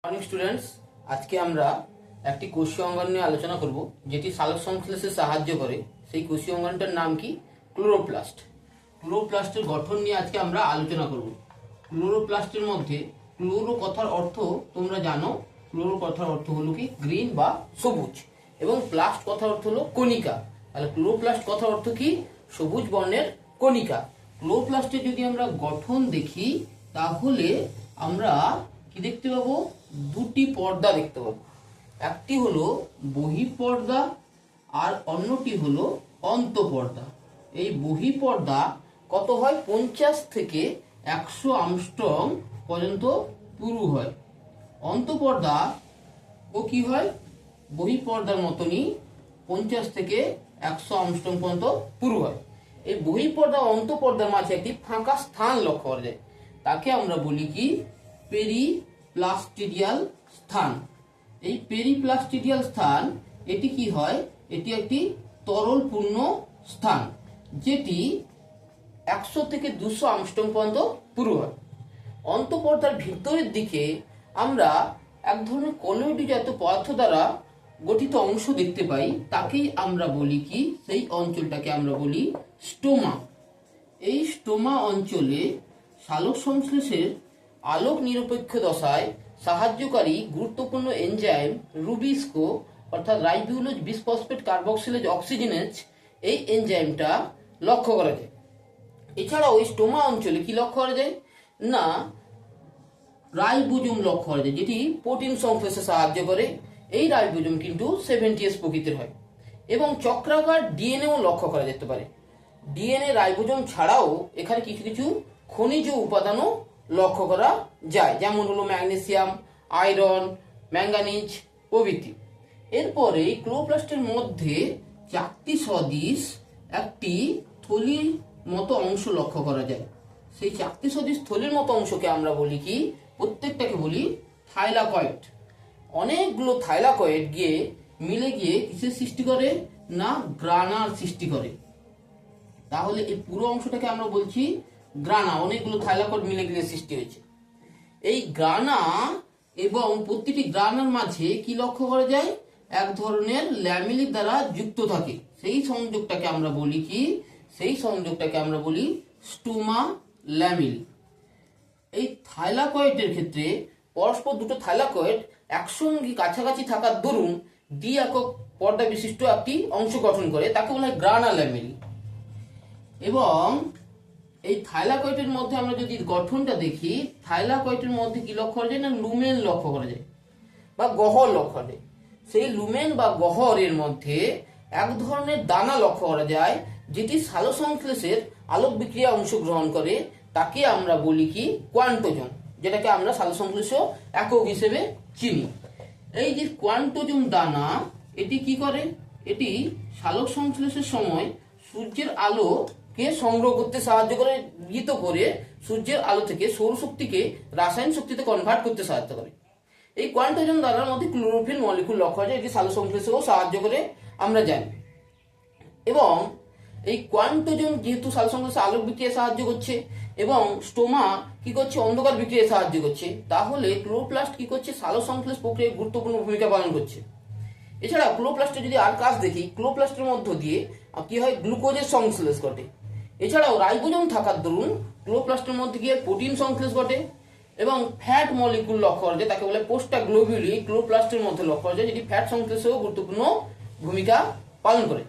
Morning students, আজকে আমরা একটি কোষীয় অঙ্গাণু নিয়ে আলোচনা করব যেটি সালোক সংশ্লেষে সাহায্য করে। সেই কোষীয় অঙ্গাণুটার নাম কি? ক্লোরোপ্লাস্ট। ক্লোরোপ্লাস্টের গঠন নিয়ে আজকে আমরা আলোচনা করব। ক্লোরোপ্লাস্টের মধ্যে ক্লোরো কথার অর্থ তোমরা জানো। ক্লোরো কথার অর্থ হলো কি? গ্রিন বা সবুজ, এবং প্লাস্ট কথার অর্থ হলো কণিকা। তাহলে ক্লোরোপ্লাস্ট কথার অর্থ কি? সবুজ বর্ণের কণিকা। ক্লোরোপ্লাস্টের যদি আমরা গঠন দেখি তাহলে আমরা কি দেখতে পাবো? দুটি পর্দা দেখতে পাবো। একটি হলো বহিঃপর্দা আর অন্যটি হলো অন্তঃপর্দা। এই বহিঃপর্দা কত হয়? 50 থেকে 100 অ্যাংস্ট্রম পর্যন্ত পুরু হয়। অন্তঃপর্দা ও কি হয়? বহিঃপর্দার মতনই 50 থেকে 100 অ্যাংস্ট্রম পর্যন্ত পুরু হয়। এই বহিঃপর্দা ও অন্তঃপর্দার মাঝে একটি ফাঁকা স্থান লক্ষ্য করা যায়, তাকে আমরা বলি কি? পেরিপ্লাস্টিডিয়াল স্থান। এই পেরিপ্লাস্টিডিয়াল স্থান এটি কি হয়? এটি একটি তরলপূর্ণ স্থান, যেটি 100 থেকে 200 অ্যাংস্ট্রম পর্যন্ত পুরু হয়। অন্তঃপর্দার ভিতরের দিকে আমরা এক ধরনের কলোয়েড জাতীয় পদার্থ দ্বারা গঠিত অংশ দেখতে পাই, তাকেই আমরা বলি কি? সেই অঞ্চলটাকে আমরা বলি স্টোমা। এই স্টোমা অঞ্চলে সালোক সংশ্লেষের আলোক নিরপেক্ষ দশায় সাহায্যকারী গুরুত্বপূর্ণ এনজাইম রুবিস্কো অর্থাৎ রাইবোলোজ বিসফসফেট কার্বক্সিলেজ অক্সিজেনেজ, এই এনজাইমটা লক্ষ্য করা যায়। এছাড়াও ওই স্টোমা অঞ্চলে কি লক্ষ্য করা যায়? না, রাইবোজোম লক্ষ্য করা যায়, যেটি প্রোটিন সংশ্লেষে সাহায্য করে। এই রাইবোজোম কিন্তু 70S প্রকৃতির হয়। এবং চক্রাকার ডিএনএও লক্ষ্য করা যেতে পারে। ডিএনএ রাইবোজোম ছাড়াও এখানে কিছু কিছু খনিজ উপাদানও লক্ষ্য করা যায়, যেমন হলো ম্যাগনেসিয়াম, আয়রন, ম্যাঙ্গানিজ প্রভৃতি। এরপরে ক্লোরোপ্লাস্টের মধ্যে চাকতি সদৃশ একটি থলির মতো অংশ লক্ষ্য করা যায়। সেই চাকতি সদৃশ থলির মতো অংশকে আমরা বলি কি? প্রত্যেকটাকে বলি থাইলাকয়েড। অনেকগুলো থাইলাকয়েড গিয়ে মিলে গিয়ে কিসের সৃষ্টি করে? না, গ্রানার সৃষ্টি করে। তাহলে এই পুরো অংশটাকে আমরা বলছি গ্রানা। অনেকগুলো থাইলাকয়েড মিলে গিয়ে সৃষ্টি হয়েছে। এই গ্রানা এবং প্রতিটি গ্রানার মাঝে কি লক্ষ্য করা যায়? এক ধরনের ল্যামেলিক দ্বারা যুক্ত থাকে। সেই সংযোগটাকে আমরা বলি কি? সেই সংযোগটাকে আমরা বলি স্টোমা ল্যামেলি। এই থাইলাকয়েডের ক্ষেত্রে পরস্পর দুটো থাইলাকয়েড একসঙ্গে কাছাকাছি থাকার দরুন দ্বি একক পর্দা বিশিষ্ট একটি অংশ গঠন করে, তাকে বলা হয় গ্রানা ল্যামেলি। এবং এই থাইলাকয়েডের মধ্যে আমরা যদি গঠনটা দেখি, থাইলাকয়েডের মধ্যে কি লক্ষ্য করা যায়? না, লুমেন লক্ষ্য করা যায় বা গহ্বর লক্ষ্য করা যায়। সেই লুমেন বা গহ্বরের মধ্যে এক ধরনের দানা লক্ষ্য করা যায়, যেটি সালোক সংশ্লেষের আলোক বিক্রিয়া অংশগ্রহণ করে। তাকে আমরা বলি কি? কোয়ান্টোজোম, যেটাকে আমরা সালোক সংশ্লেষ একক হিসেবে চিনি। এই যে কোয়ান্টোজোম দানা, এটি কি করে? এটি সালোক সংশ্লেষের সময় সূর্যের আলোকে সংগ্রহ করতে সাহায্য করে, গৃহীত করে সূর্যের আলো থেকে সৌরশক্তিকে রাসায়নিক শক্তিতে কনভার্ট করতে সাহায্য করে। এই কোয়ান্টোজোম দানার মধ্যে ক্লোরোফিল মলিকুল লক্ষ্য করা যায়, এটি সালোক সংশ্লেষেও সাহায্য করে আমরা জানি। এবং এই কোয়ান্টোজোম যেহেতু সালোক সংশ্লেষে আলোক বিক্রিয়ায় সাহায্য করছে এবং স্টোমা কি করছে? অন্ধকার বিক্রিয়ায় সাহায্য করছে, তাহলে ক্লোরোপ্লাস্ট কি করছে? সালোক সংশ্লেষ প্রক্রিয়ায় গুরুত্বপূর্ণ ভূমিকা পালন করছে। এছাড়া ক্লোরোপ্লাস্টের যদি আর কাজ দেখি, ক্লোরোপ্লাস্টের মধ্য দিয়ে কি হয়? গ্লুকোজের সংশ্লেষ ঘটে। এছাড়াও রাইবোজোম থাকার দরুন ক্লোরোপ্লাস্টের মধ্যে গিয়ে প্রোটিন সংশ্লেষ ঘটে এবং ফ্যাট মলিকুল লক্ষ্য করা যায়, তাকে বলে পোস্টাগ্লোবিউলি। ক্লোরোপ্লাস্টের মধ্যে লক্ষ্য করা যায়, যেটি ফ্যাট সংশ্লেষেও গুরুত্বপূর্ণ ভূমিকা পালন করে।